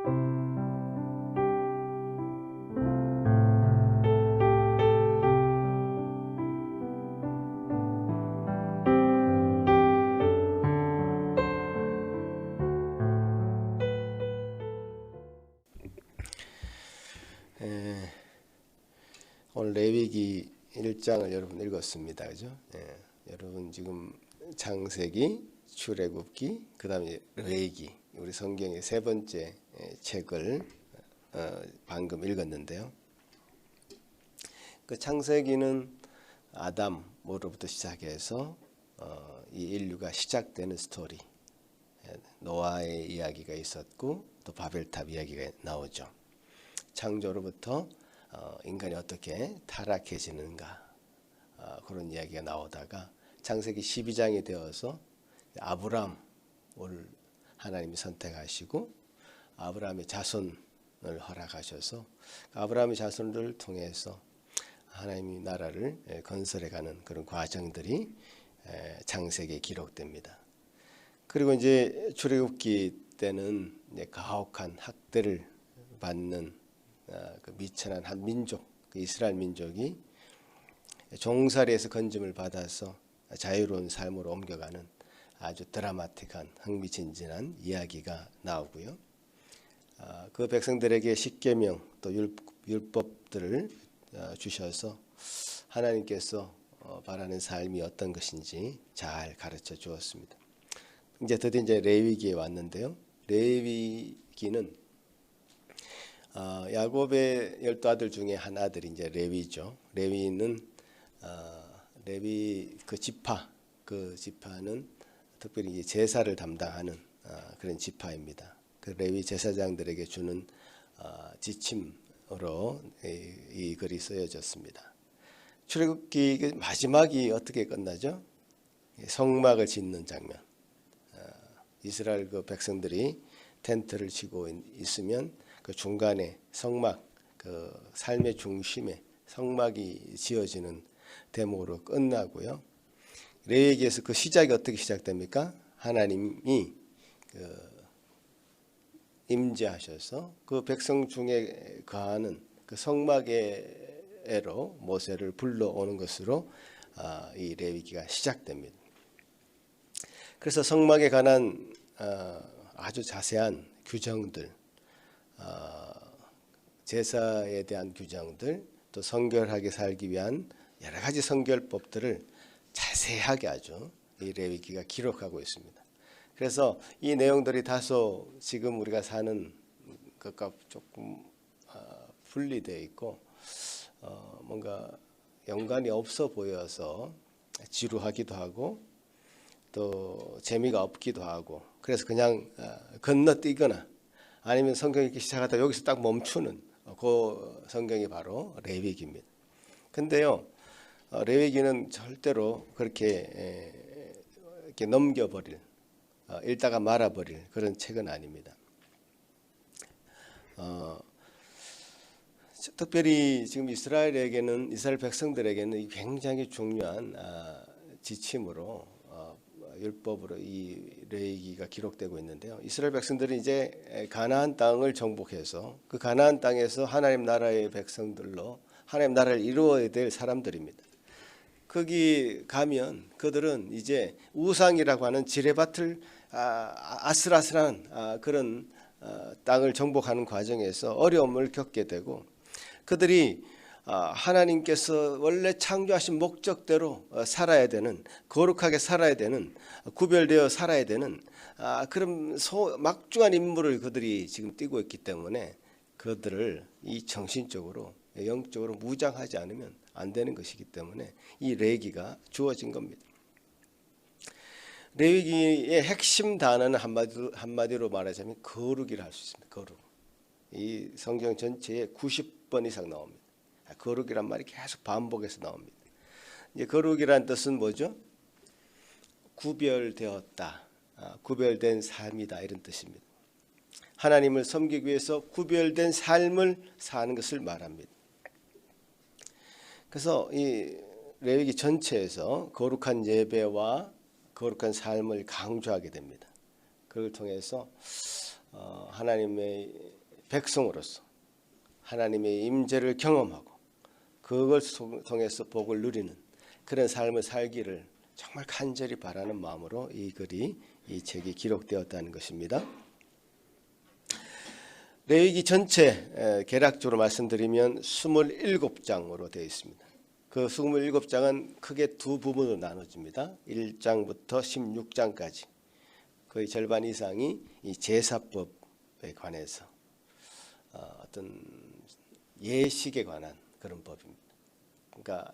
오늘 레위기 1장을 여러분 읽었습니다. 그죠? 여러분 지금 창세기, 출애굽기, 그 다음에 레위기, 우리 성경의 세 번째 책을 방금 읽었는데요. 그 창세기는 아담으로부터 시작해서 이 인류가 시작되는 스토리, 노아의 이야기가 있었고 또 바벨탑 이야기가 나오죠. 창조로부터 인간이 어떻게 타락해지는가, 그런 이야기가 나오다가 창세기 12장이 되어서 아브람을 하나님이 선택하시고 아브람의 자손을 허락하셔서 아브람의 자손을 통해서 하나님이 나라를 건설해가는 그런 과정들이 창세기에 기록됩니다. 그리고 이제 출애굽기 때는 이제 가혹한 학대를 받는 그 미천한 한 민족, 그 이스라엘 민족이 종살이에서 건짐을 받아서 자유로운 삶으로 옮겨가는 아주 드라마틱한 흥미진진한 이야기가 나오고요. 그 백성들에게 십계명 또 율법들을 주셔서 하나님께서 바라는 삶이 어떤 것인지 잘 가르쳐 주었습니다. 이제 드디어 이제 레위기에 왔는데요. 레위기는 야곱의 12아들 중에 한 아들이 이제 레위죠. 레위는 레위 그 지파는 특별히 제사를 담당하는 그런 지파입니다. 그 레위 제사장들에게 주는 지침으로 이 글이 쓰여졌습니다. 출애굽기 마지막이 어떻게 끝나죠? 성막을 짓는 장면. 이스라엘 그 백성들이 텐트를 치고 있으면 그 중간에 성막, 그 삶의 중심에 성막이 지어지는 대목으로 끝나고요. 레위기에서 그 시작이 어떻게 시작됩니까? 하나님이 임재하셔서 그 백성 중에 거하는 그 성막에로 모세를 불러오는 것으로 이 레위기가 시작됩니다. 그래서 성막에 관한 아주 자세한 규정들, 제사에 대한 규정들, 또 성결하게 살기 위한 여러 가지 성결법들을 자세하게 아주 이 레위기가 기록하고 있습니다. 그래서 이 내용들이 다소 지금 우리가 사는 것과 조금 분리되어 있고 뭔가 연관이 없어 보여서 지루하기도 하고 또 재미가 없기도 하고, 그래서 그냥 건너뛰거나 아니면 성경 읽기 시작하다 여기서 딱 멈추는 그 성경이 바로 레위기입니다. 근데요, 레위기는 절대로 그렇게 이렇게 넘겨버릴, 읽다가 말아버릴 그런 책은 아닙니다. 특별히 지금 이스라엘 백성들에게는 굉장히 중요한 지침으로 율법으로 이 레위기가 기록되고 있는데요. 이스라엘 백성들이 이제 가나안 땅을 정복해서 그 가나안 땅에서 하나님 나라의 백성들로 하나님 나라를 이루어야 될 사람들입니다. 거기 가면 그들은 이제 우상이라고 하는 지레밭을 아슬아슬한 그런 땅을 정복하는 과정에서 어려움을 겪게 되고, 그들이 하나님께서 원래 창조하신 목적대로 살아야 되는, 거룩하게 살아야 되는, 구별되어 살아야 되는 그런 막중한 임무를 그들이 지금 띠고 있기 때문에 그들을 이 정신적으로 영적으로 무장하지 않으면 안 되는 것이기 때문에 이 레위기가 주어진 겁니다. 레위기의 핵심 단어는 한마디로 말하자면 거룩이라 할 수 있습니다. 거룩. 이 성경 전체에 90번 이상 나옵니다. 거룩이란 말이 계속 반복해서 나옵니다. 이제 거룩이란 뜻은 뭐죠? 구별되었다, 구별된 삶이다, 이런 뜻입니다. 하나님을 섬기기 위해서 구별된 삶을 사는 것을 말합니다. 그래서 이 레위기 전체에서 거룩한 예배와 거룩한 삶을 강조하게 됩니다. 그걸 통해서 하나님의 백성으로서 하나님의 임재를 경험하고 그걸 통해서 복을 누리는 그런 삶을 살기를 정말 간절히 바라는 마음으로 이 글이 이 책이 기록되었다는 것입니다. 레위기 전체 개략적으로 말씀드리면 27장으로 되어 있습니다. 그 27장은 크게 두 부분으로 나눠집니다. 1장부터 16장까지 거의 절반 이상이 이 제사법에 관해서 어떤 예식에 관한 그런 법입니다. 그러니까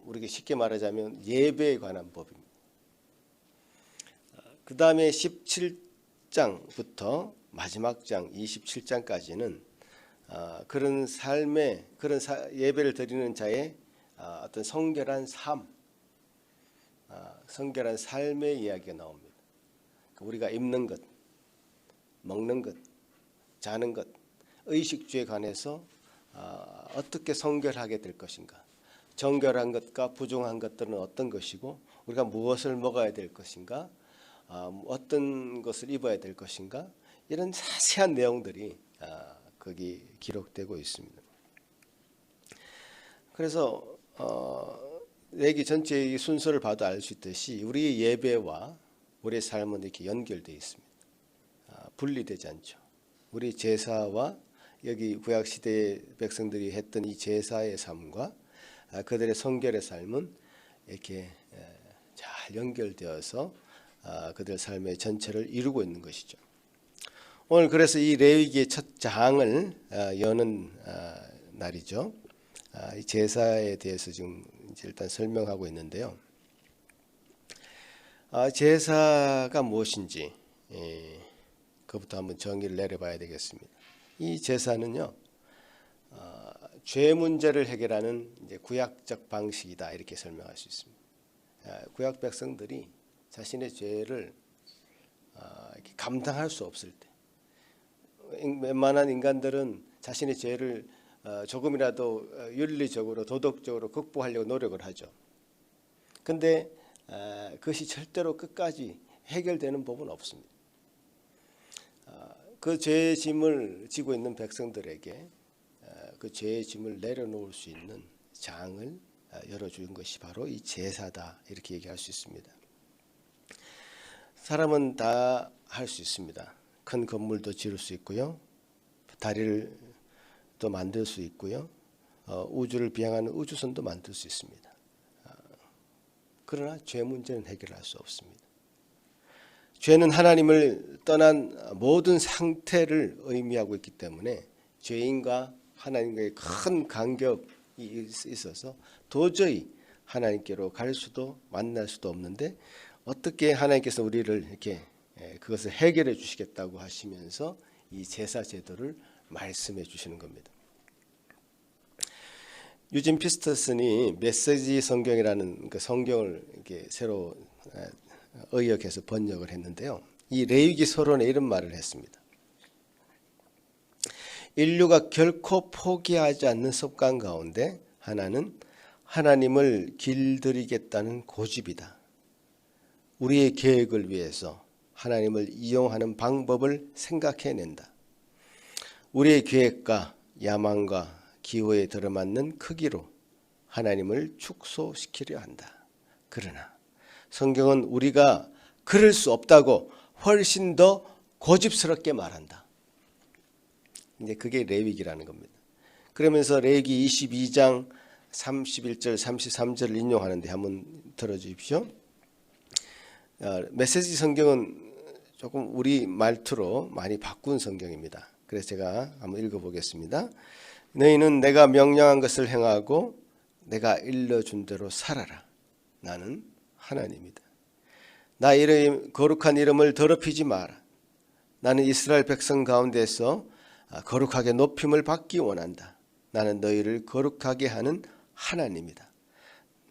우리가 쉽게 말하자면 예배에 관한 법입니다. 그 다음에 17장부터 마지막 장 27장까지는 그런 삶의 그런 예배를 드리는 자의 어떤 성결한 삶, 성결한 삶의 이야기가 나옵니다. 우리가 입는 것, 먹는 것, 자는 것, 의식주에 관해서 어떻게 성결하게 될 것인가, 정결한 것과 부정한 것들은 어떤 것이고 우리가 무엇을 먹어야 될 것인가, 어떤 것을 입어야 될 것인가, 이런 자세한 내용들이 거기 기록되고 있습니다. 그래서 레위기 전체의 순서를 봐도 알 수 있듯이 우리의 예배와 우리의 삶은 이렇게 연결되어 있습니다. 분리되지 않죠. 우리 제사와 여기 구약시대의 백성들이 했던 이 제사의 삶과 그들의 성결의 삶은 이렇게 잘 연결되어서 그들의 삶의 전체를 이루고 있는 것이죠. 오늘 그래서 이 레위기의 첫 장을 여는 날이죠. 이 제사에 대해서 지금 일단 설명하고 있는데요. 제사가 무엇인지 그것부터 한번 정의를 내려봐야 되겠습니다. 이 제사는요, 죄 문제를 해결하는 이제 구약적 방식이다 이렇게 설명할 수 있습니다. 구약 백성들이 자신의 죄를 이렇게 감당할 수 없을 때, 웬만한 인간들은 자신의 죄를 조금이라도 윤리적으로 도덕적으로 극복하려고 노력을 하죠. 근데 그것이 절대로 끝까지 해결되는 법은 없습니다. 그 죄의 짐을 지고 있는 백성들에게 그 죄의 짐을 내려놓을 수 있는 장을 열어준 것이 바로 이 제사다 이렇게 얘기할 수 있습니다. 사람은 다 할 수 있습니다. 큰 건물도 지을 수 있고요, 다리를 또 만들 수 있고요, 우주를 비행하는 우주선도 만들 수 있습니다. 그러나 죄 문제는 해결할 수 없습니다. 죄는 하나님을 떠난 모든 상태를 의미하고 있기 때문에 죄인과 하나님과의 큰 간격이 있어서 도저히 하나님께로 갈 수도 만날 수도 없는데, 어떻게 하나님께서 우리를 이렇게 그것을 해결해 주시겠다고 하시면서 이 제사 제도를 말씀해 주시는 겁니다. 유진 피스터슨이 메시지 성경이라는 그 성경을 이렇게 새로 의역해서 번역을 했는데요. 이 레위기 서론에 이런 말을 했습니다. 인류가 결코 포기하지 않는 습관 가운데 하나는 하나님을 길들이겠다는 고집이다. 우리의 계획을 위해서 하나님을 이용하는 방법을 생각해낸다. 우리의 계획과 야망과 기호에 들어맞는 크기로 하나님을 축소시키려 한다. 그러나 성경은 우리가 그럴 수 없다고 훨씬 더 고집스럽게 말한다. 이제 그게 레위기라는 겁니다. 그러면서 레위기 22장 31절 33절을 인용하는데 한번 들어주십시오. 메시지 성경은 조금 우리 말투로 많이 바꾼 성경입니다. 그래서 제가 한번 읽어보겠습니다. 너희는 내가 명령한 것을 행하고 내가 일러준 대로 살아라. 나는 하나님이다. 나 이름 거룩한 이름을 더럽히지 마라. 나는 이스라엘 백성 가운데서 거룩하게 높임을 받기 원한다. 나는 너희를 거룩하게 하는 하나님이다.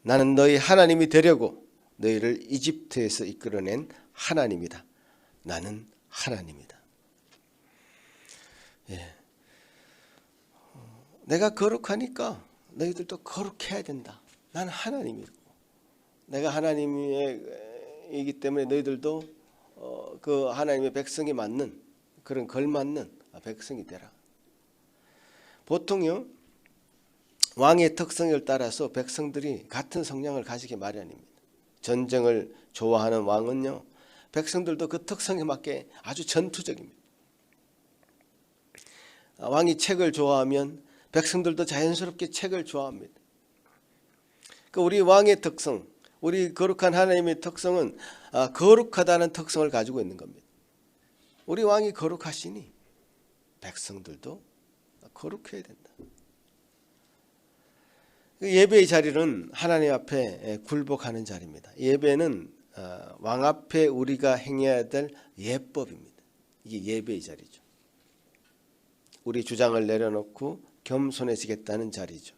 나는 너희 하나님이 되려고 너희를 이집트에서 이끌어낸 하나님이다. 나는 하나님이다. 예. 내가 거룩하니까 너희들도 거룩해야 된다. 나는 하나님이고 내가 하나님이기 때문에 너희들도 그 하나님의 백성이 맞는 그런 걸맞는 백성이 되라. 보통요 왕의 특성을 따라서 백성들이 같은 성향을 가지기 마련입니다. 전쟁을 좋아하는 왕은요 백성들도 그 특성에 맞게 아주 전투적입니다. 왕이 책을 좋아하면 백성들도 자연스럽게 책을 좋아합니다. 우리 왕의 특성, 우리 거룩한 하나님의 특성은 거룩하다는 특성을 가지고 있는 겁니다. 우리 왕이 거룩하시니 백성들도 거룩해야 된다. 예배의 자리는 하나님 앞에 굴복하는 자리입니다. 예배는 왕 앞에 우리가 행해야 될 예법입니다. 이게 예배의 자리죠. 우리 주장을 내려놓고 겸손해지겠다는 자리죠.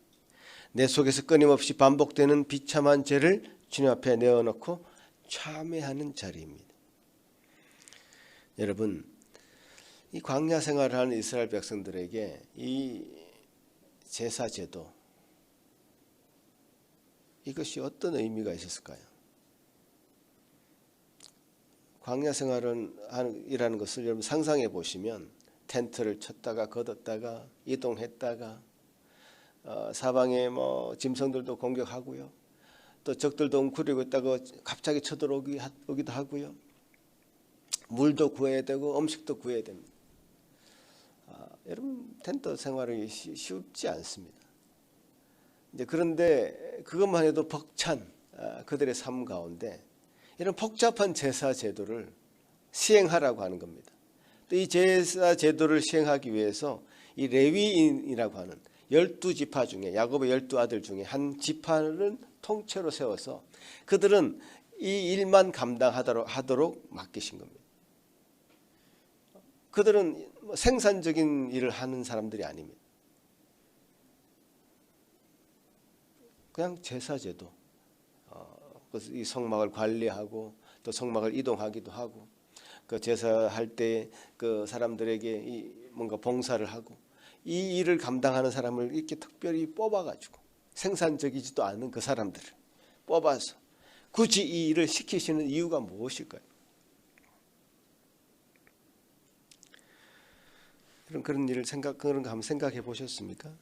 내 속에서 끊임없이 반복되는 비참한 죄를 주님 앞에 내어놓고 참회하는 자리입니다. 여러분, 이 광야 생활을 하는 이스라엘 백성들에게 이 제사 제도 이것이 어떤 의미가 있었을까요? 광야 생활이라는 것을 여러분 상상해 보시면 텐트를 쳤다가 걷었다가 이동했다가 사방에 짐승들도 공격하고요. 또 적들도 웅크리고 있다가 갑자기 쳐들어오기도 하고요. 물도 구해야 되고 음식도 구해야 됩니다. 여러분 텐트 생활이 쉽지 않습니다. 그런데 그것만 해도 벅찬 그들의 삶 가운데 이런 복잡한 제사 제도를 시행하라고 하는 겁니다. 또 이 제사 제도를 시행하기 위해서 이 레위인이라고 하는 12지파 중에 야곱의 12아들 중에 한 지파를 통째로 세워서 그들은 이 일만 감당하도록 맡기신 겁니다. 그들은 생산적인 일을 하는 사람들이 아닙니다. 그냥 제사제도, 이 성막을 관리하고 또 성막을 이동하기도 하고 그 제사할 때 그 사람들에게 뭔가 봉사를 하고 이 일을 감당하는 사람을 이렇게 특별히 뽑아가지고 생산적이지도 않은 그 사람들을 뽑아서 굳이 이 일을 시키시는 이유가 무엇일까요? 그런 일을 그런 거 한번 생각해 보셨습니까?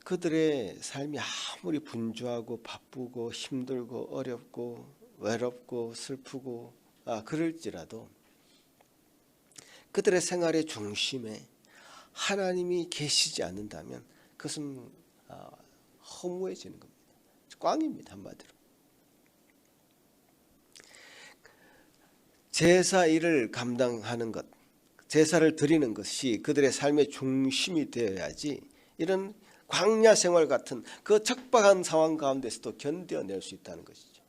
그들의 삶이 아무리 분주하고 바쁘고 힘들고 어렵고 외롭고 슬프고 그럴지라도 그들의 생활의 중심에 하나님이 계시지 않는다면 그것은 허무해지는 겁니다. 꽝입니다. 한마디로. 제사 일을 감당하는 것, 제사를 드리는 것이 그들의 삶의 중심이 되어야지 이런 광야 생활 같은 그 척박한 상황 가운데서도 견뎌낼 수 있다는 것이죠.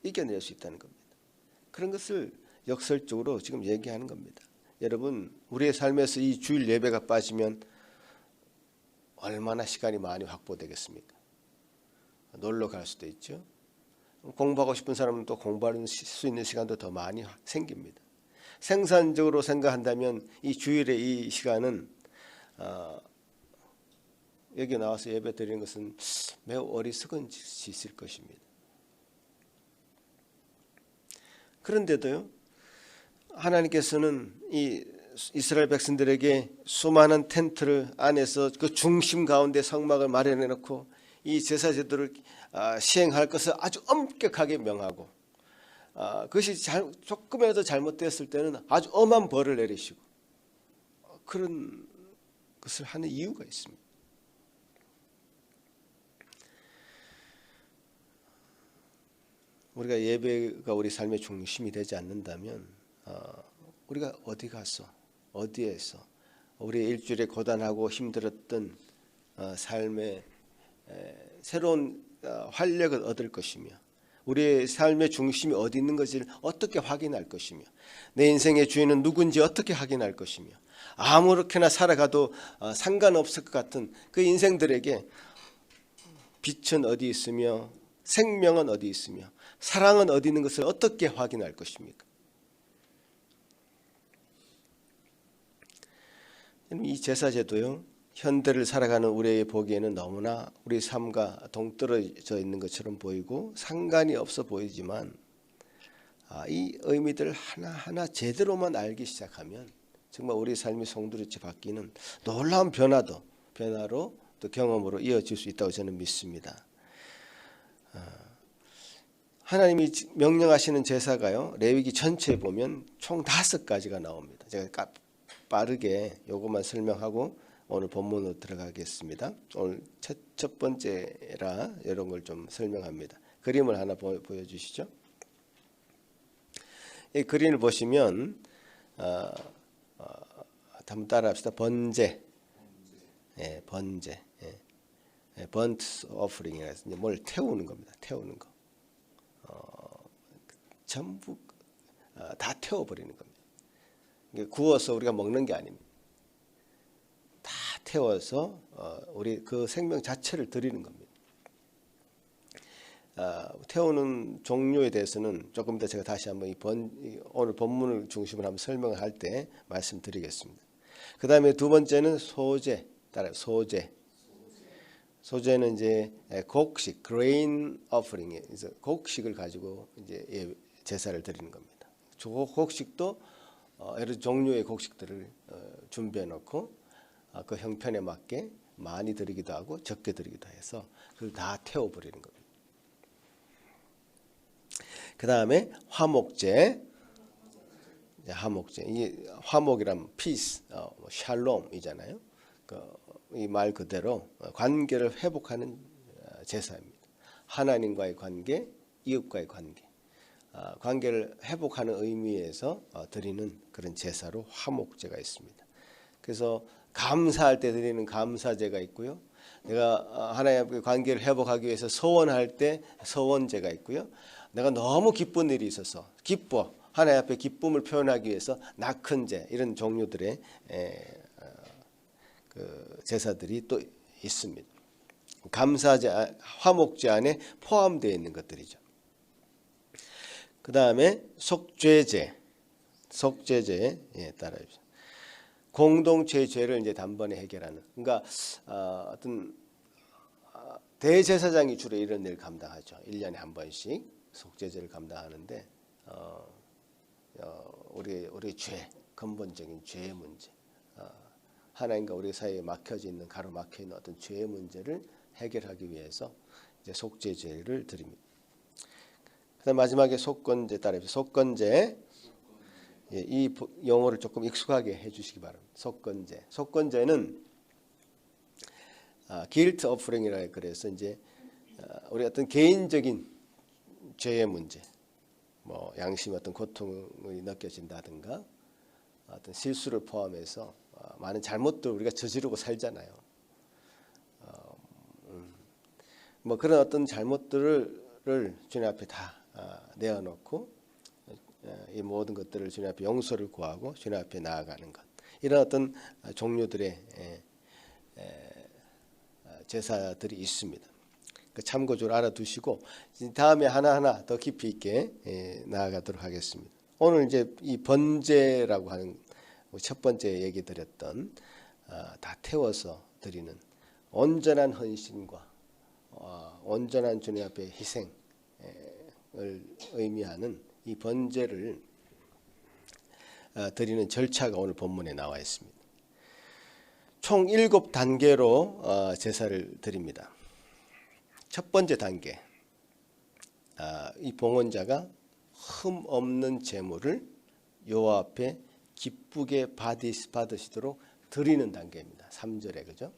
이겨낼 수 있다는 겁니다. 그런 것을 역설적으로 지금 얘기하는 겁니다. 여러분, 우리의 삶에서 이 주일 예배가 빠지면 얼마나 시간이 많이 확보되겠습니까? 놀러 갈 수도 있죠. 공부하고 싶은 사람은 또 공부할 수 있는 시간도 더 많이 생깁니다. 생산적으로 생각한다면 이 주일의 이 시간은 여기 나와서 예배 드리는 것은 매우 어리석은 짓일 것입니다. 그런데도요, 하나님께서는 이 이스라엘 백성들에게 수많은 텐트를 안에서 그 중심 가운데 성막을 마련해 놓고 이 제사 제도를 시행할 것을 아주 엄격하게 명하고 그것이 조금이라도 잘못됐을 때는 아주 엄한 벌을 내리시고 그런 것을 하는 이유가 있습니다. 우리가 예배가 우리 삶의 중심이 되지 않는다면 우리가 어디 가서 어디에서 우리 일주일에 고단하고 힘들었던 삶의 새로운 활력을 얻을 것이며 우리의 삶의 중심이 어디 있는 것을 어떻게 확인할 것이며 내 인생의 주인은 누군지 어떻게 확인할 것이며 아무렇게나 살아가도 상관없을 것 같은 그 인생들에게 빛은 어디 있으며 생명은 어디 있으며 사랑은 어디 있는 것을 어떻게 확인할 것입니까? 이 제사제도요, 현대를 살아가는 우리의 보기에는 너무나 우리 삶과 동떨어져 있는 것처럼 보이고 상관이 없어 보이지만 이 의미들 하나하나 제대로만 알기 시작하면 정말 우리 삶이 송두리째 바뀌는 놀라운 변화로 또 경험으로 이어질 수 있다고 저는 믿습니다. 하나님이 명령하시는 제사가요, 레위기 전체에 보면 총 5가지가 나옵니다. 제가 빠르게 요것만 설명하고 오늘 본문으로 들어가겠습니다. 오늘 첫 번째라 이런 걸 좀 설명합니다. 그림을 하나 보여주시죠. 이 그림을 보시면 한번 따라합시다. 번제, 번제, 번트 오퍼링이라서 뭘 태우는 겁니다. 태우는 거. 전부 다 태워버리는 겁니다. 구워서 우리가 먹는 게 아닙니다. 다 태워서 우리 그 생명 자체를 드리는 겁니다. 태우는 종류에 대해서는 조금 더 제가 다시 한번 오늘 본문을 중심으로 한번 설명을 할 때 말씀드리겠습니다. 그 다음에 두 번째는 소제, 소제는 이제 곡식, grain offering, 곡식을 가지고 이제 제사를 드리는 겁니다. 곡식도 여러 종류의 곡식들을 준비해 놓고 그 형편에 맞게 많이 드리기도 하고 적게 드리기도 해서 그걸 다 태워버리는 겁니다. 그 다음에 화목제, 이 화목이란 peace, 샬롬이잖아요. 이 말 그대로 관계를 회복하는 제사입니다. 하나님과의 관계, 이웃과의 관계, 관계를 회복하는 의미에서 드리는 그런 제사로 화목제가 있습니다. 그래서 감사할 때 드리는 감사제가 있고요. 내가 하나님과의 관계를 회복하기 위해서 서원할 때 서원제가 있고요. 내가 너무 기쁜 일이 있어서 하나님 앞에 기쁨을 표현하기 위해서 낙헌제, 이런 종류들의 그 제사들이 또 있습니다. 감사제, 화목제 안에 포함되어 있는 것들이죠. 그 다음에 속죄제 따라해주세요. 공동체의 죄를 이제 단번에 해결하는. 그러니까 어떤 대제사장이 주로 이런 일을 감당하죠. 1년에 한 번씩 속죄제를 감당하는데 우리 죄, 근본적인 죄의 문제, 하나님과 우리 사이에 막혀져 있는, 가로막혀 있는 어떤 죄의 문제를 해결하기 위해서 이제 속죄제를 드립니다. 그다음 마지막에 속건제 따라해서 속건제, 이 용어를 조금 익숙하게 해주시기 바랍니다. 속건제는 guilt offering이라 그래서 이제 우리 어떤 개인적인 죄의 문제, 뭐 양심 어떤 고통이 느껴진다든가 어떤 실수를 포함해서 많은 잘못들 우리가 저지르고 살잖아요. 뭐 그런 어떤 잘못들을 주님 앞에 다 내어놓고 이 모든 것들을 주님 앞에 용서를 구하고 주님 앞에 나아가는 것, 이런 어떤 종류들의 제사들이 있습니다. 참고적으로 알아두시고 다음에 하나하나 더 깊이 있게 나아가도록 하겠습니다. 오늘 이제 이 번제라고 하는 첫 번째 얘기 드렸던 다 태워서 드리는 온전한 헌신과 온전한 주님 앞에 희생을 의미하는 이 번제를 드리는 절차가 오늘 본문에 나와 있습니다. 총 7단계로 제사를 드립니다. 첫 번째 단계, 이 봉헌자가 흠 없는 제물을 여호와 앞에 기쁘게 받으시도록 드리는 단계입니다. 3절에 그죠?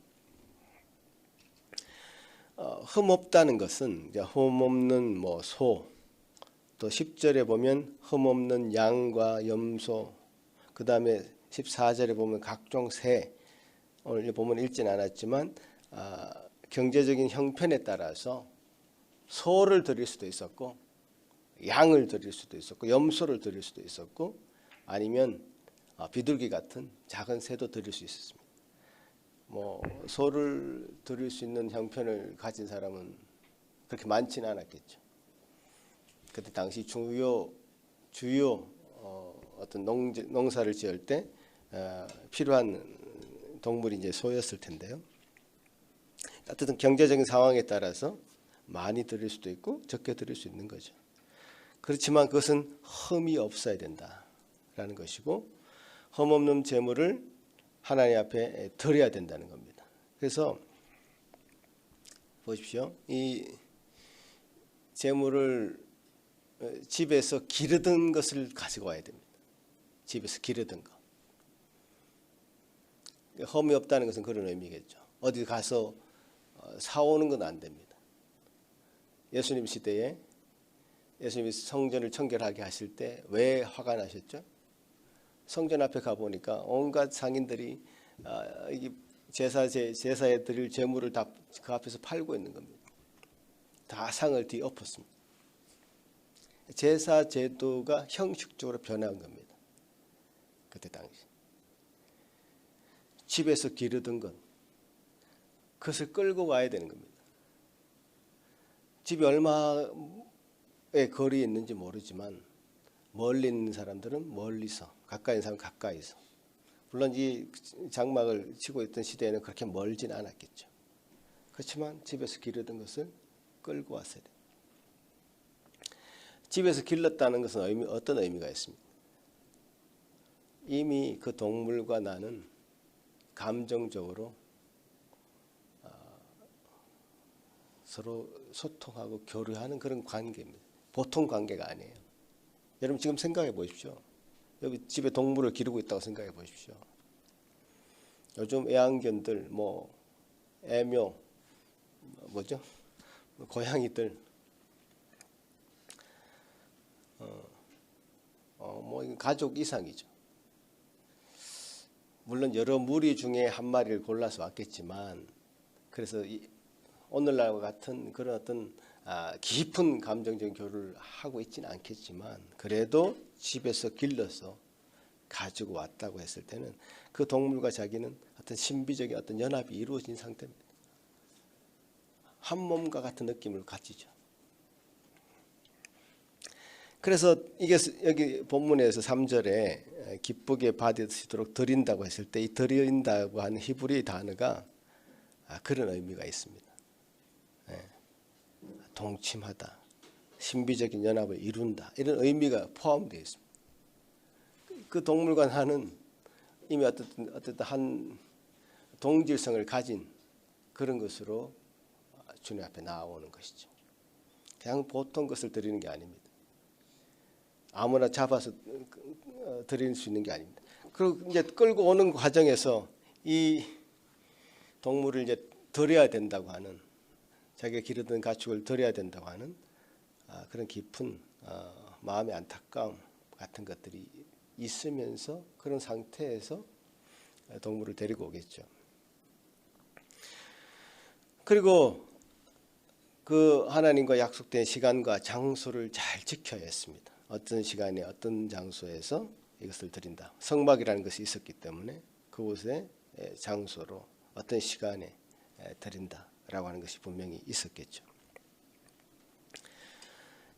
흠 없다는 것은 흠 없는 뭐 소, 또 10절에 보면 흠 없는 양과 염소, 그 다음에 14절에 보면 각종 새, 오늘 보면 읽지는 않았지만 경제적인 형편에 따라서 소를 드릴 수도 있었고 양을 드릴 수도 있었고 염소를 드릴 수도 있었고 아니면 비둘기 같은 작은 새도 드릴 수 있었습니다. 뭐 소를 드릴 수 있는 형편을 가진 사람은 그렇게 많지는 않았겠죠. 그때 당시 주요 어떤 농사를 지을 때 필요한 동물이 이제 소였을 텐데요. 어쨌든 경제적인 상황에 따라서 많이 드릴 수도 있고 적게 드릴 수 있는 거죠. 그렇지만 그것은 흠이 없어야 된다라는 것이고 흠 없는 제물을 하나님 앞에 드려야 된다는 겁니다. 그래서 보십시오. 이 제물을 집에서 기르던 것을 가지고 와야 됩니다. 집에서 기르던 거. 흠이 없다는 것은 그런 의미겠죠. 어디 가서 사오는 건 안 됩니다. 예수님 시대에 예수님이 성전을 청결하게 하실 때 왜 화가 나셨죠? 성전 앞에 가보니까 온갖 상인들이 제사에 드릴 제물을 다 그 앞에서 팔고 있는 겁니다. 다 상을 뒤엎었습니다. 제사 제도가 형식적으로 변한 겁니다. 그때 당시. 집에서 기르던 것, 그것을 끌고 와야 되는 겁니다. 집이 얼마의 거리에 있는지 모르지만 멀리 있는 사람들은 멀리서, 가까이 있는 사람은 가까이서. 물론 이 장막을 치고 있던 시대에는 그렇게 멀진 않았겠죠. 그렇지만 집에서 기르던 것을 끌고 왔어야 돼요. 집에서 길렀다는 것은 어떤 의미가 있습니까? 이미 그 동물과 나는 감정적으로 서로 소통하고 교류하는 그런 관계입니다. 보통 관계가 아니에요. 여러분 지금 생각해 보십시오. 여기 집에 동물을 기르고 있다고 생각해 보십시오. 요즘 애완견들, 애묘, 고양이들, 가족 이상이죠. 물론 여러 무리 중에 한 마리를 골라서 왔겠지만, 그래서 오늘날과 같은 그런 어떤 깊은 감정적인 교류를 하고 있지는 않겠지만, 그래도 집에서 길러서 가지고 왔다고 했을 때는 그 동물과 자기는 어떤 신비적인 어떤 연합이 이루어진 상태입니다. 한 몸과 같은 느낌을 가지죠. 그래서 이게 여기 본문에서 3절에 기쁘게 받으시도록 드린다고 했을 때 이 드린다고 하는 히브리 단어가 그런 의미가 있습니다. 동침하다, 신비적인 연합을 이룬다, 이런 의미가 포함되어 있습니다. 그 동물과 나는 이미 어떤 한 동질성을 가진 그런 것으로 주님 앞에 나오는 것이죠. 그냥 보통 것을 드리는 게 아닙니다. 아무나 잡아서 드릴 수 있는 게 아닙니다. 그리고 이제 끌고 오는 과정에서 이 동물을 이제 드려야 된다고 하는, 자기가 기르던 가축을 드려야 된다고 하는 그런 깊은 마음의 안타까움 같은 것들이 있으면서 그런 상태에서 동물을 데리고 오겠죠. 그리고 그 하나님과 약속된 시간과 장소를 잘 지켜야 했습니다. 어떤 시간에 어떤 장소에서 이것을 드린다. 성막이라는 것이 있었기 때문에 그곳에 장소로 어떤 시간에 드린다라고 하는 것이 분명히 있었겠죠.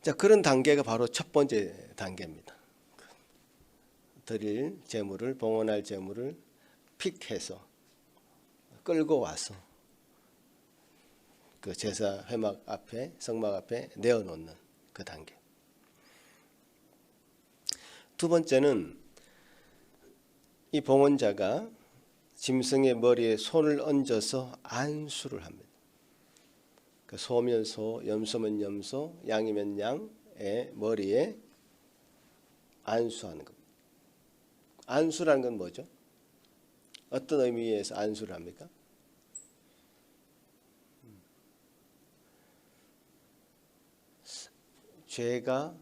자, 그런 단계가 바로 첫 번째 단계입니다. 드릴 제물을, 봉헌할 제물을 픽해서 끌고 와서 그 제사 회막 앞에, 성막 앞에 내어놓는 그 단계. 두 번째는 이 봉헌자가 짐승의 머리에 손을 얹어서 안수를 합니다. 그 소면 소, 염소면 염소, 양이면 양의 머리에 안수하는 겁니다. 안수라는 건 뭐죠? 어떤 의미에서 안수를 합니까? 죄가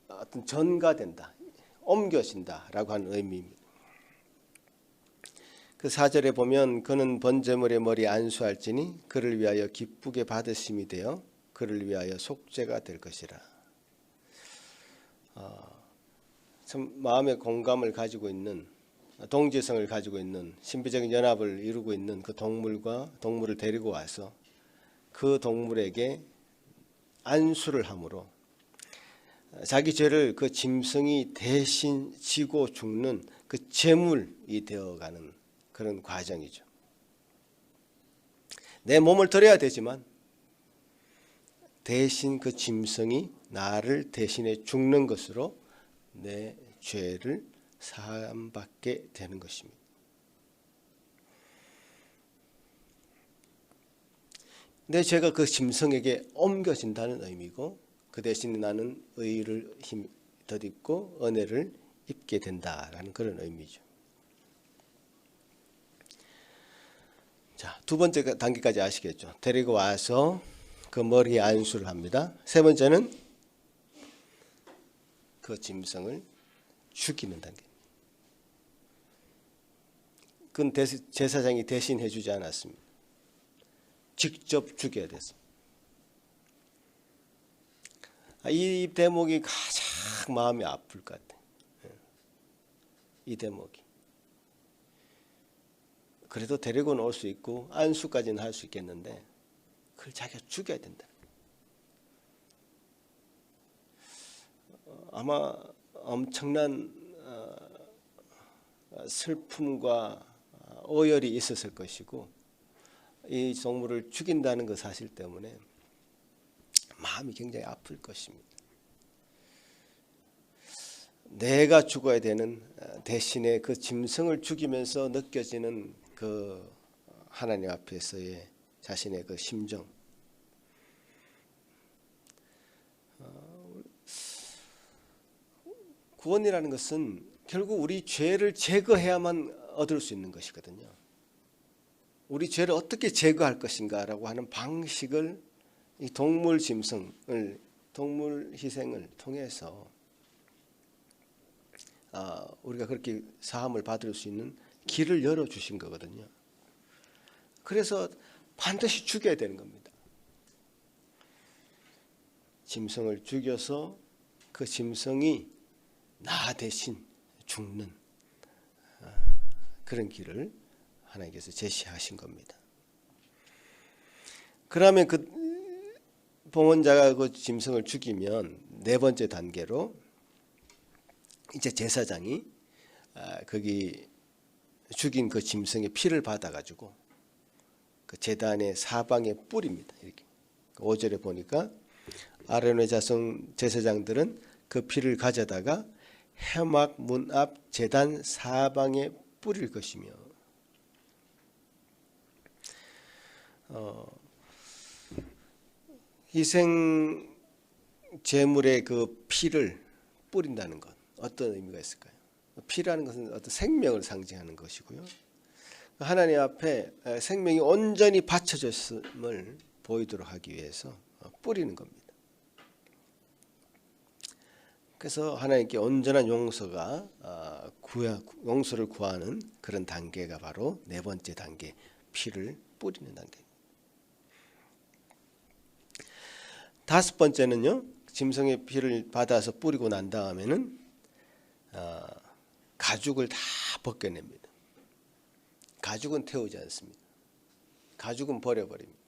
어떤 전가된다, 옮겨진다라고 하는 의미입니다. 그 4절에 보면 그는 번제물의 머리에 안수할지니 그를 위하여 기쁘게 받으심이 되어 그를 위하여 속죄가 될 것이라. 참 마음의 공감을 가지고 있는, 동질성을 가지고 있는, 신비적인 연합을 이루고 있는 그 동물을 데리고 와서 그 동물에게 안수를 함으로 자기 죄를 그 짐승이 대신 지고 죽는 그 제물이 되어가는 그런 과정이죠. 내 몸을 드려야 되지만 대신 그 짐승이 나를 대신해 죽는 것으로 내 죄를 사함받게 되는 것입니다. 내 죄가 그 짐승에게 옮겨진다는 의미고, 그 대신 나는 의를 덧입고 은혜를 입게 된다라는 그런 의미죠. 자, 두 번째 단계까지 아시겠죠? 데리고 와서 그 머리에 안수를 합니다. 세 번째는 그 짐승을 죽이는 단계. 그건 제사장이 대신 해주지 않았습니다. 직접 죽여야 됐습니다. 이 대목이 가장 마음이 아플 것 같아요. 이 대목이. 그래도 데리고는 올 수 있고 안수까지는 할 수 있겠는데 그걸 자기가 죽여야 된다. 아마 엄청난 슬픔과 오열이 있었을 것이고, 이 동물을 죽인다는 그 사실 때문에 마음이 굉장히 아플 것입니다. 내가 죽어야 되는 대신에 그 짐승을 죽이면서 느껴지는 그 하나님 앞에서의 자신의 그 심정. 구원이라는 것은 결국 우리 죄를 제거해야만 얻을 수 있는 것이거든요. 우리 죄를 어떻게 제거할 것인가라고 하는 방식을 이 동물 짐승을, 동물 희생을 통해서 우리가 그렇게 사함을 받을 수 있는 길을 열어주신 거거든요. 그래서 반드시 죽여야 되는 겁니다. 짐승을 죽여서 그 짐승이 나 대신 죽는 그런 길을 하나님께서 제시하신 겁니다. 그러면 그 봉헌자가 그 짐승을 죽이면 네 번째 단계로 이제 제사장이 거기 죽인 그 짐승의 피를 받아가지고 그 제단의 사방에 뿌립니다. 이렇게 5절에 보니까 아론의 자손 제사장들은 그 피를 가져다가 회막 문 앞 제단 사방에 뿌릴 것이며, 희생 제물의 그 피를 뿌린다는 것, 어떤 의미가 있을까요? 피라는 것은 어떤 생명을 상징하는 것이고요. 하나님 앞에 생명이 온전히 바쳐졌음을 보이도록 하기 위해서 뿌리는 겁니다. 그래서 하나님께 온전한 용서를 구하는 그런 단계가 바로 네 번째 단계, 피를 뿌리는 단계입니다. 다섯 번째는요, 짐승의 피를 받아서 뿌리고 난 다음에는 가죽을 다 벗겨냅니다. 가죽은 태우지 않습니다. 가죽은 버려버립니다.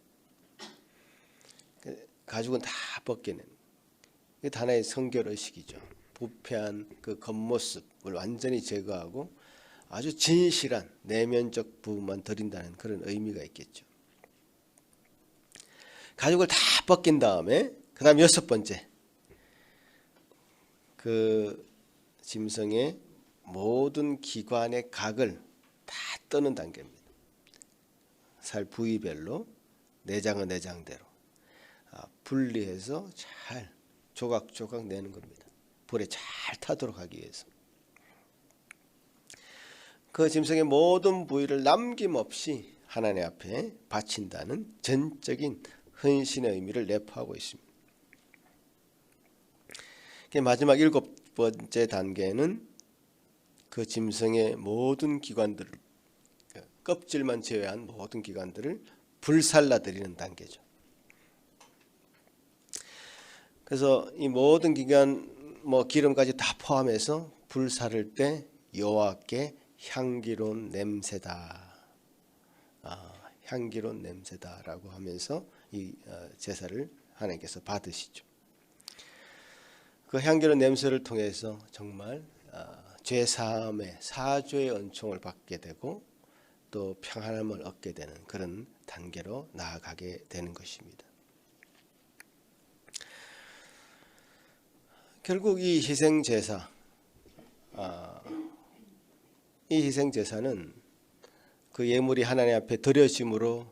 가죽은 다 벗겨내는. 이게 하나의 성결의식이죠. 부패한 그 겉모습을 완전히 제거하고 아주 진실한 내면적 부분만 드린다는 그런 의미가 있겠죠. 가죽을 다 벗긴 다음에 그 다음 여섯 번째, 그 짐승의 모든 기관의 각을 다 떠는 단계입니다. 살 부위별로 내장은 내장대로 분리해서 잘 조각조각 내는 겁니다. 불에 잘 타도록 하기 위해서. 그 짐승의 모든 부위를 남김없이 하나님 앞에 바친다는 전적인 헌신의 의미를 내포하고 있습니다. 마지막 일곱 번째 단계는 그 짐승의 모든 기관들을, 껍질만 제외한 모든 기관들을 불살라드리는 단계죠. 그래서 이 모든 기관, 기름까지 다 포함해서 불사를 때 여호와께 향기로운 냄새다, 향기로운 냄새다라고 하면서 이 제사를 하나님께서 받으시죠. 그 향기로운 냄새를 통해서 정말 죄사함의 사죄의 은총을 받게 되고 또 평안함을 얻게 되는 그런 단계로 나아가게 되는 것입니다. 결국 이 희생 제사, 이 희생 제사는 그 예물이 하나님 앞에 드려짐으로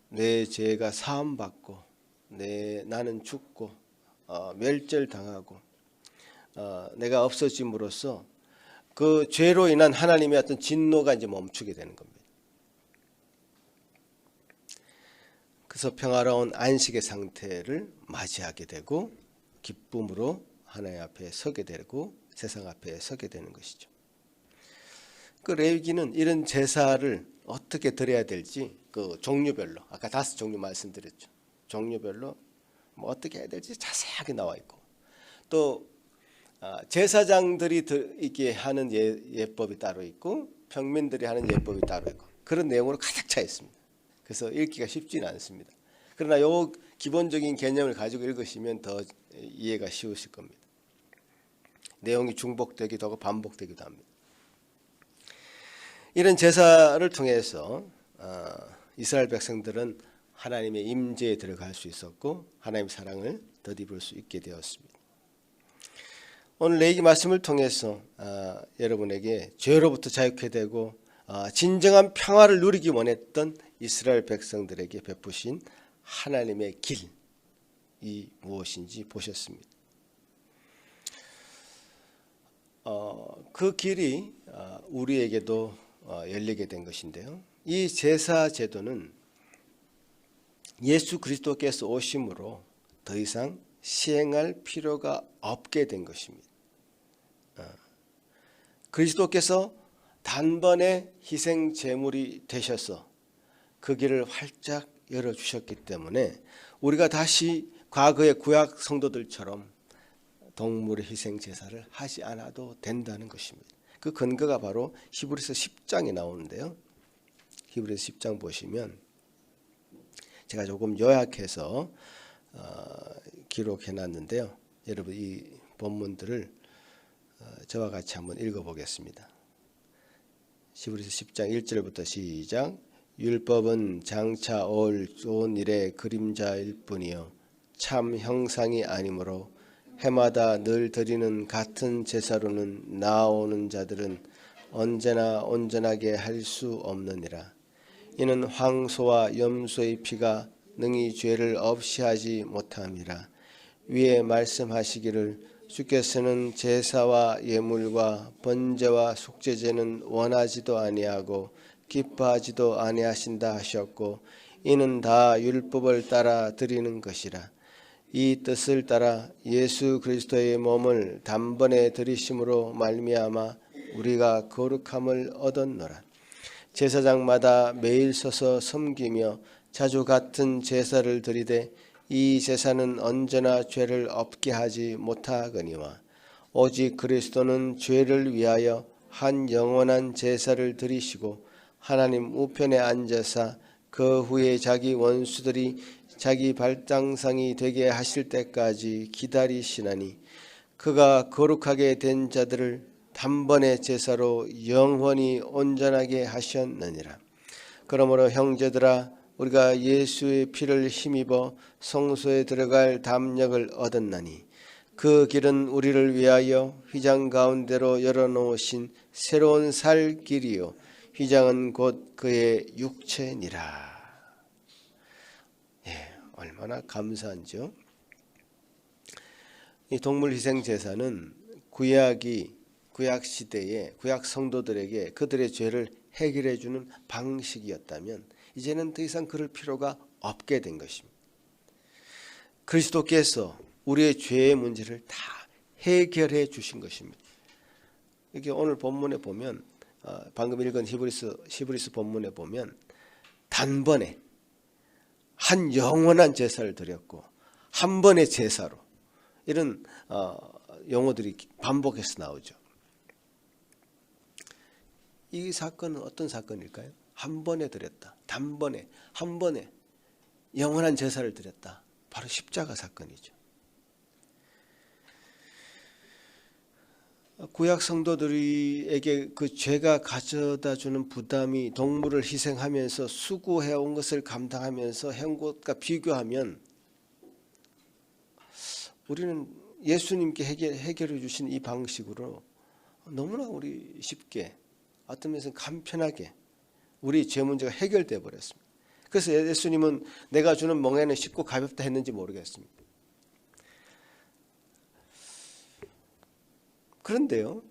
내 죄가 사함 받고 나는 죽고 멸절당하고 내가 없어짐으로써 그 죄로 인한 하나님의 어떤 진노가 이제 멈추게 되는 겁니다. 그래서 평화로운 안식의 상태를 맞이하게 되고 기쁨으로 하나님 앞에 서게 되고 세상 앞에 서게 되는 것이죠. 그 레위기는 이런 제사를 어떻게 드려야 될지 그 종류별로 아까 5 종류 말씀드렸죠. 종류별로 뭐 어떻게 해야 될지 자세하게 나와 있고 또 제사장들이 이렇게 하는 예법이 따로 있고 평민들이 하는 예법이 따로 있고 그런 내용으로 가득 차 있습니다. 그래서 읽기가 쉽지는 않습니다. 그러나 요 기본적인 개념을 가지고 읽으시면 더 이해가 쉬우실 겁니다. 내용이 중복되기도 하고 반복되기도 합니다. 이런 제사를 통해서 이스라엘 백성들은 하나님의 임재에 들어갈 수 있었고 하나님의 사랑을 덧입을 수 있게 되었습니다. 오늘 레위기 말씀을 통해서 여러분에게 죄로부터 자유케 되고 진정한 평화를 누리기 원했던 이스라엘 백성들에게 베푸신 하나님의 길이 무엇인지 보셨습니다. 그 길이 우리에게도 열리게 된 것인데요. 이 제사 제도는 예수 그리스도께서 오심으로 더 이상 시행할 필요가 없게 된 것입니다. 그리스도께서 단번에 희생 제물이 되셔서 그 길을 활짝 열어주셨기 때문에 우리가 다시 과거의 구약 성도들처럼 동물의 희생 제사를 하지 않아도 된다는 것입니다. 그 근거가 바로 히브리서 10장에 나오는데요. 히브리서 10장 보시면 제가 조금 요약해서 기록해 놨는데요. 여러분 이 본문들을 저와 같이 한번 읽어보겠습니다. 히브리서 10장 1절부터 시작. 율법은 장차 올 좋은 일의 그림자일 뿐이요 참 형상이 아니므로 해마다 늘 드리는 같은 제사로는 나아오는 자들은 언제나 온전하게 할 수 없느니라. 이는 황소와 염소의 피가 능히 죄를 없이 하지 못함이라. 위에 말씀하시기를 주께서는 제사와 예물과 번제와 속죄제는 원하지도 아니하고 기뻐하지도 아니하신다 하셨고 이는 다 율법을 따라 드리는 것이라. 이 뜻을 따라 예수 그리스도의 몸을 단번에 드리심으로 말미암아 우리가 거룩함을 얻었노라. 제사장마다 매일 서서 섬기며 자주 같은 제사를 드리되 이 제사는 언제나 죄를 없게 하지 못하거니와 오직 그리스도는 죄를 위하여 한 영원한 제사를 드리시고 하나님 우편에 앉아사 그 후에 자기 원수들이 자기 발등상이 되게 하실 때까지 기다리시나니 그가 거룩하게 된 자들을 단번에 제사로 영원히 온전하게 하셨느니라. 그러므로 형제들아 우리가 예수의 피를 힘입어 성소에 들어갈 담력을 얻었나니 그 길은 우리를 위하여 휘장 가운데로 열어놓으신 새로운 살 길이요 휘장은 곧 그의 육체니라. 얼마나 감사한지요. 이 동물 희생 제사는 구약 시대에 구약 성도들에게 그들의 죄를 해결해 주는 방식이었다면 이제는 더 이상 그럴 필요가 없게 된 것입니다. 그리스도께서 우리의 죄의 문제를 다 해결해 주신 것입니다. 이게 오늘 본문에 보면 방금 읽은 히브리서 본문에 보면 단번에 한 영원한 제사를 드렸고 한 번의 제사로 이런 용어들이 반복해서 나오죠. 이 사건은 어떤 사건일까요? 한 번에 드렸다. 단번에 한 번에 영원한 제사를 드렸다. 바로 십자가 사건이죠. 구약 성도들에게 그 죄가 가져다주는 부담이 동물을 희생하면서 수고해온 것을 감당하면서 한 것과 비교하면 우리는 예수님께 해결해 주신 이 방식으로 너무나 우리 쉽게 어떤 면에서 간편하게 우리 죄 문제가 해결돼 버렸습니다. 그래서 예수님은 내가 주는 멍에는 쉽고 가볍다 했는지 모르겠습니다. 그런데요,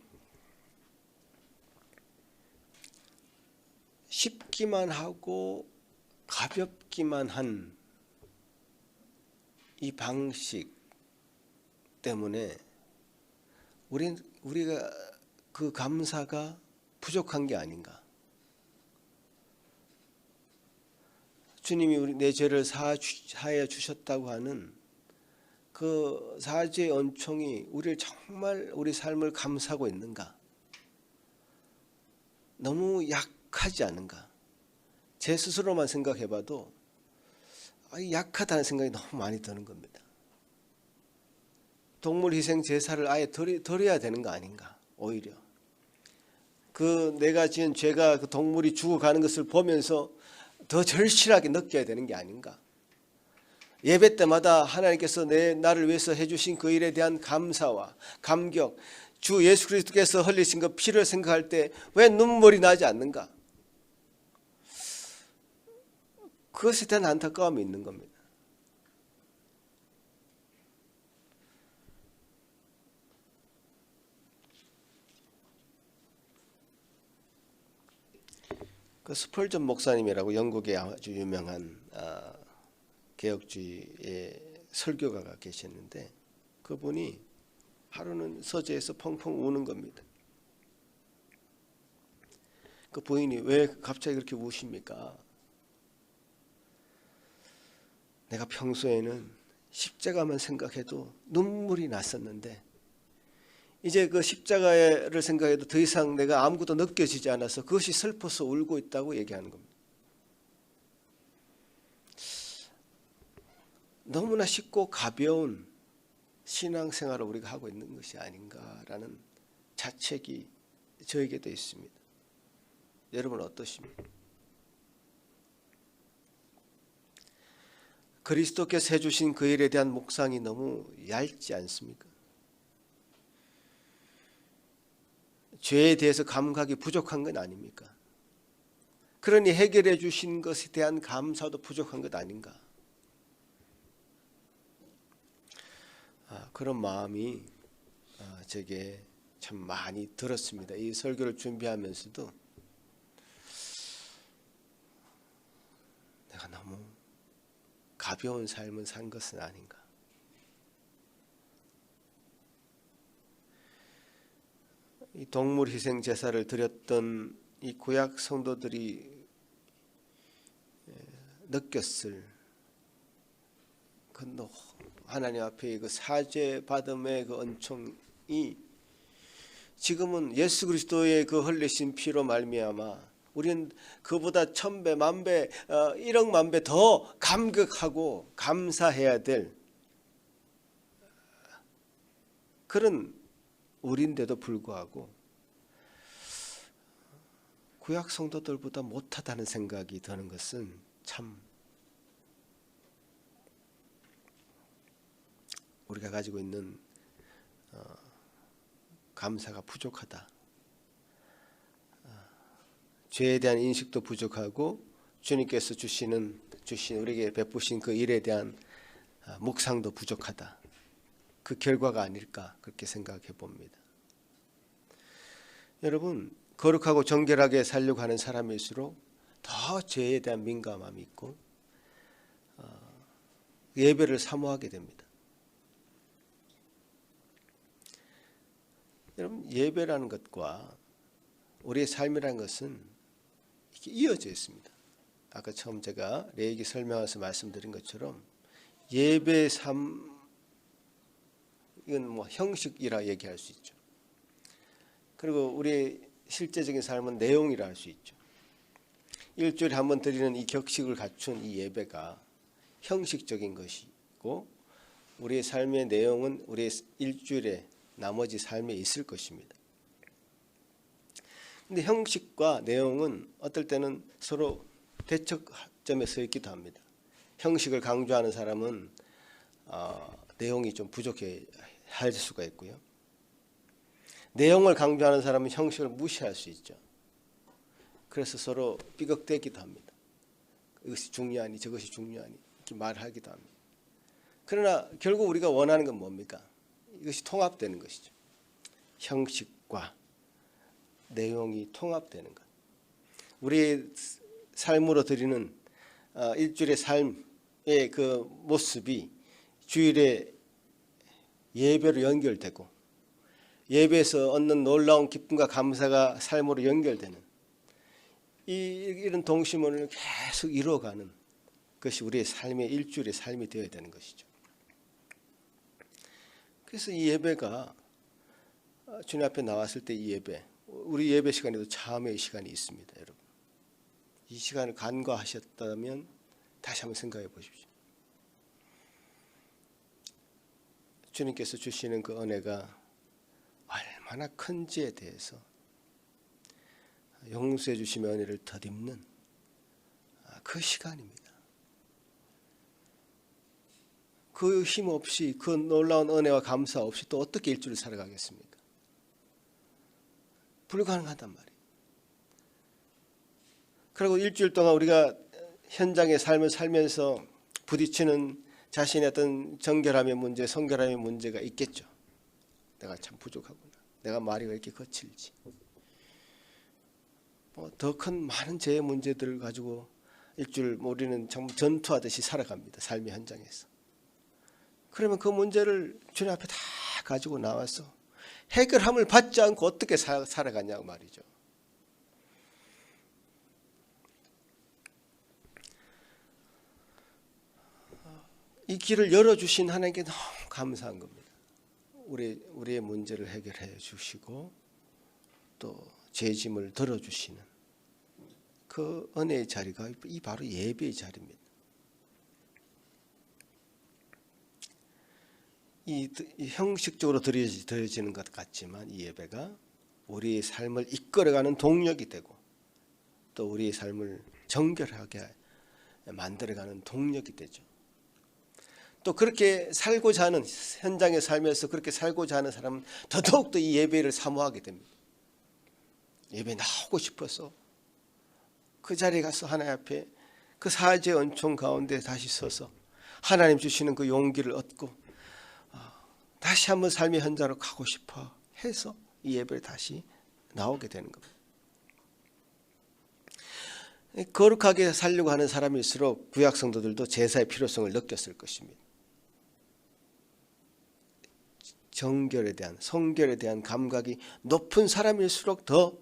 쉽기만 하고 가볍기만 한 이 방식 때문에 우리가 그 감사가 부족한 게 아닌가. 주님이 내 죄를 사하여 주셨다고 하는 그 사죄의 은총이 우리를 정말 우리 삶을 감싸고 있는가? 너무 약하지 않은가? 제 스스로만 생각해봐도 약하다는 생각이 너무 많이 드는 겁니다. 동물 희생 제사를 아예 드려야 되는 거 아닌가? 오히려 그 내가 지은 죄가 그 동물이 죽어가는 것을 보면서 더 절실하게 느껴야 되는 게 아닌가? 예배 때마다 하나님께서 나를 위해서 해주신 그 일에 대한 감사와 감격, 주 예수 그리스도께서 흘리신 그 피를 생각할 때 왜 눈물이 나지 않는가? 그것에 대한 안타까움이 있는 겁니다. 그 스펄전 목사님이라고 영국의 아주 유명한 개혁주의의 설교가가 계셨는데 그분이 하루는 서재에서 펑펑 우는 겁니다. 그 부인이 왜 갑자기 그렇게 우십니까? 내가 평소에는 십자가만 생각해도 눈물이 났었는데 이제 그 십자가를 생각해도 더 이상 내가 아무것도 느껴지지 않아서 그것이 슬퍼서 울고 있다고 얘기하는 겁니다. 너무나 쉽고 가벼운 신앙생활을 우리가 하고 있는 것이 아닌가라는 자책이 저에게도 있습니다. 여러분 어떠십니까? 그리스도께서 해주신 그 일에 대한 묵상이 너무 얇지 않습니까? 죄에 대해서 감각이 부족한 건 아닙니까? 그러니 해결해 주신 것에 대한 감사도 부족한 것 아닌가? 그런 마음이 제게 참 많이 들었습니다. 이 설교를 준비하면서도 내가 너무 가벼운 삶을 산 것은 아닌가. 이 동물 희생 제사를 드렸던 이 구약 성도들이 느꼈을 그 하나님 앞에 그 사죄 받음의 그 은총이 지금은 예수 그리스도의 그 흘리신 피로 말미암아 우리는 그보다 1000배, 10,000배, 1억 10,000배 더 감격하고 감사해야 될 그런 우리인데도 불구하고 구약 성도들보다 못하다는 생각이 드는 것은 참 우리가 가지고 있는 감사가 부족하다. 죄에 대한 인식도 부족하고 주님께서 주신 우리에게 베푸신 그 일에 대한 묵상도 부족하다. 그 결과가 아닐까 그렇게 생각해 봅니다. 여러분 거룩하고 정결하게 살려고 하는 사람일수록 더 죄에 대한 민감함이 있고 예배를 사모하게 됩니다. 여러분 예배라는 것과 우리의 삶이라는 것은 이렇게 이어져 있습니다. 아까 처음 제가 레위기 설명해서 말씀드린 것처럼 예배의 삶 이건 뭐 형식이라 얘기할 수 있죠. 그리고 우리의 실제적인 삶은 내용이라 할 수 있죠. 일주일에 한 번 드리는 이 격식을 갖춘 이 예배가 형식적인 것이고 우리의 삶의 내용은 우리의 일주일에 나머지 삶에 있을 것입니다. 근데 형식과 내용은 어떨 때는 서로 대척점에 서 있기도 합니다. 형식을 강조하는 사람은 내용이 좀 부족해 할 수가 있고요. 내용을 강조하는 사람은 형식을 무시할 수 있죠. 그래서 서로 삐걱대기도 합니다. 이것이 중요하니 저것이 중요하니 이렇게 말하기도 합니다. 그러나 결국 우리가 원하는 건 뭡니까? 이것이 통합되는 것이죠. 형식과 내용이 통합되는 것. 우리의 삶으로 드리는 일주일의 삶의 그 모습이 주일의 예배로 연결되고 예배에서 얻는 놀라운 기쁨과 감사가 삶으로 연결되는 이런 동심원을 계속 이루어가는 것이 우리의 삶의 일주일의 삶이 되어야 되는 것이죠. 그래서 이 예배가 주님 앞에 나왔을 때 이 예배, 우리 예배 시간에도 참회의 시간이 있습니다. 여러분, 이 시간을 간과하셨다면 다시 한번 생각해 보십시오. 주님께서 주시는 그 은혜가 얼마나 큰지에 대해서 용서해 주시며 은혜를 덧입는 그 시간입니다. 그 힘 없이, 그 놀라운 은혜와 감사 없이 또 어떻게 일주일을 살아가겠습니까? 불가능하단 말이에요. 그리고 일주일 동안 우리가 현장의 삶을 살면서 부딪히는 자신의 어떤 정결함의 문제, 성결함의 문제가 있겠죠. 내가 참 부족하구나. 내가 말이 왜 이렇게 거칠지. 더 큰 많은 죄의 문제들을 가지고 일주일 우리는 정말 전투하듯이 살아갑니다. 삶의 현장에서. 그러면 그 문제를 주님 앞에 다 가지고 나와서 해결함을 받지 않고 어떻게 살아가냐고 말이죠. 이 길을 열어주신 하나님께 너무 감사한 겁니다. 우리의 문제를 해결해 주시고 또 죄짐을 들어주시는 그 은혜의 자리가 이 바로 예배의 자리입니다. 이 형식적으로 드려지는 것 같지만 이 예배가 우리의 삶을 이끌어가는 동력이 되고 또 우리의 삶을 정결하게 만들어가는 동력이 되죠. 또 그렇게 살고자 하는, 현장에 살면서 그렇게 살고자 하는 사람은 더더욱더 이 예배를 사모하게 됩니다. 예배 나오고 싶어서 그 자리에 가서 하나님 앞에 그 사죄의 은총 가운데 다시 서서 하나님 주시는 그 용기를 얻고 다시 한번 삶의 현장으로 가고 싶어 해서 이 예배를 다시 나오게 되는 겁니다. 거룩하게 살려고 하는 사람일수록 구약 성도들도 제사의 필요성을 느꼈을 것입니다. 정결에 대한, 성결에 대한 감각이 높은 사람일수록 더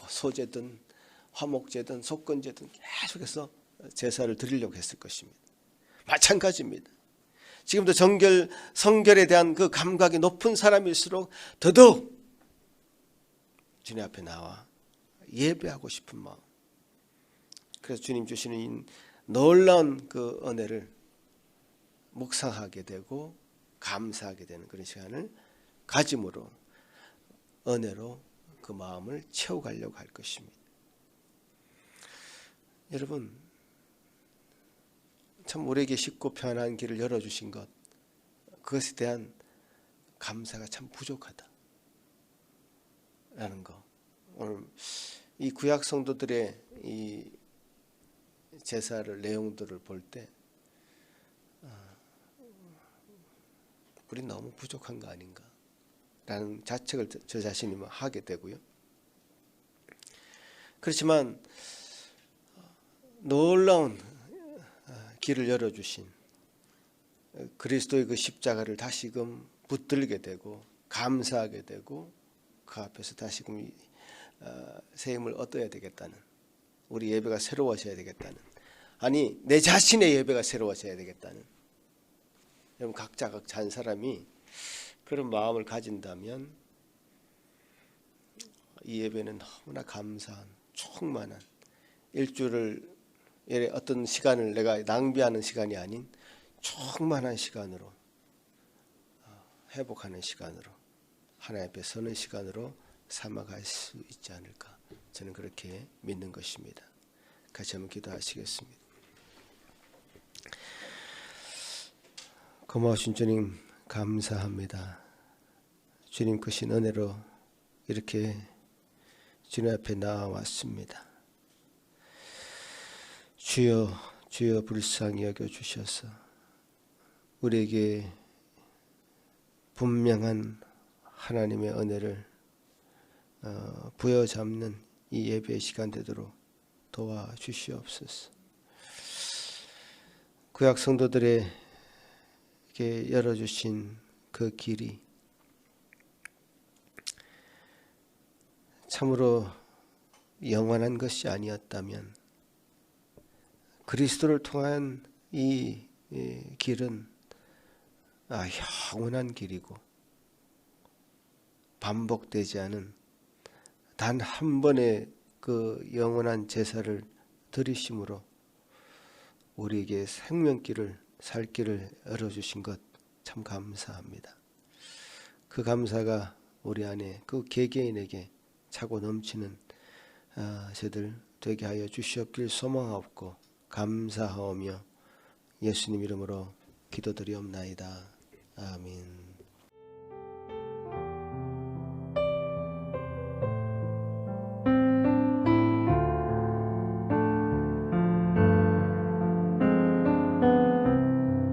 소제든 화목제든 속건제든 계속해서 제사를 드리려고 했을 것입니다. 마찬가지입니다. 지금도 정결, 성결에 대한 그 감각이 높은 사람일수록 더더욱 주님 앞에 나와 예배하고 싶은 마음. 그래서 주님 주시는 이 놀라운 그 은혜를 묵상하게 되고 감사하게 되는 그런 시간을 가짐으로 은혜로 그 마음을 채워가려고 할 것입니다. 여러분, 참 우리에게 쉽고 편한 길을 열어주신 것, 그것에 대한 감사가 참 부족하다 라는 거, 오늘 이 구약 성도들의 이 제사를 내용들을 볼 때 우리 너무 부족한 거 아닌가 라는 자책을 저 자신이 하게 되고요. 그렇지만 놀라운 길을 열어주신 그리스도의 그 십자가를 다시금 붙들게 되고 감사하게 되고 그 앞에서 다시금 새 힘을 얻어야 되겠다는, 우리 예배가 새로워져야 되겠다는, 아니 내 자신의 예배가 새로워져야 되겠다는, 여러분 각자 한 사람이 그런 마음을 가진다면 이 예배는 너무나 감사한, 충만한, 일주일을 어떤 시간을 내가 낭비하는 시간이 아닌 충만한 시간으로, 회복하는 시간으로, 하나님 앞에 서는 시간으로 삼아갈 수 있지 않을까, 저는 그렇게 믿는 것입니다. 같이 한번 기도하시겠습니다. 고마우신 주님 감사합니다. 주님 크신 은혜로 이렇게 주님 앞에 나와왔습니다. 주여 주여 불쌍히 여겨주셔서 우리에게 분명한 하나님의 은혜를 부여잡는 이 예배의 시간 되도록 도와주시옵소서. 구약 성도들에게 열어주신 그 길이 참으로 영원한 것이 아니었다면 그리스도를 통한 이 길은 영원한 길이고 반복되지 않은 단 한 번의 그 영원한 제사를 드리심으로 우리에게 생명길을 살 길을 열어주신 것 참 감사합니다. 그 감사가 우리 안에 그 개개인에게 차고 넘치는 저들 되게 하여 주시옵길 소망하옵고 감사하오며 예수님 이름으로 기도드리옵나이다. 아멘.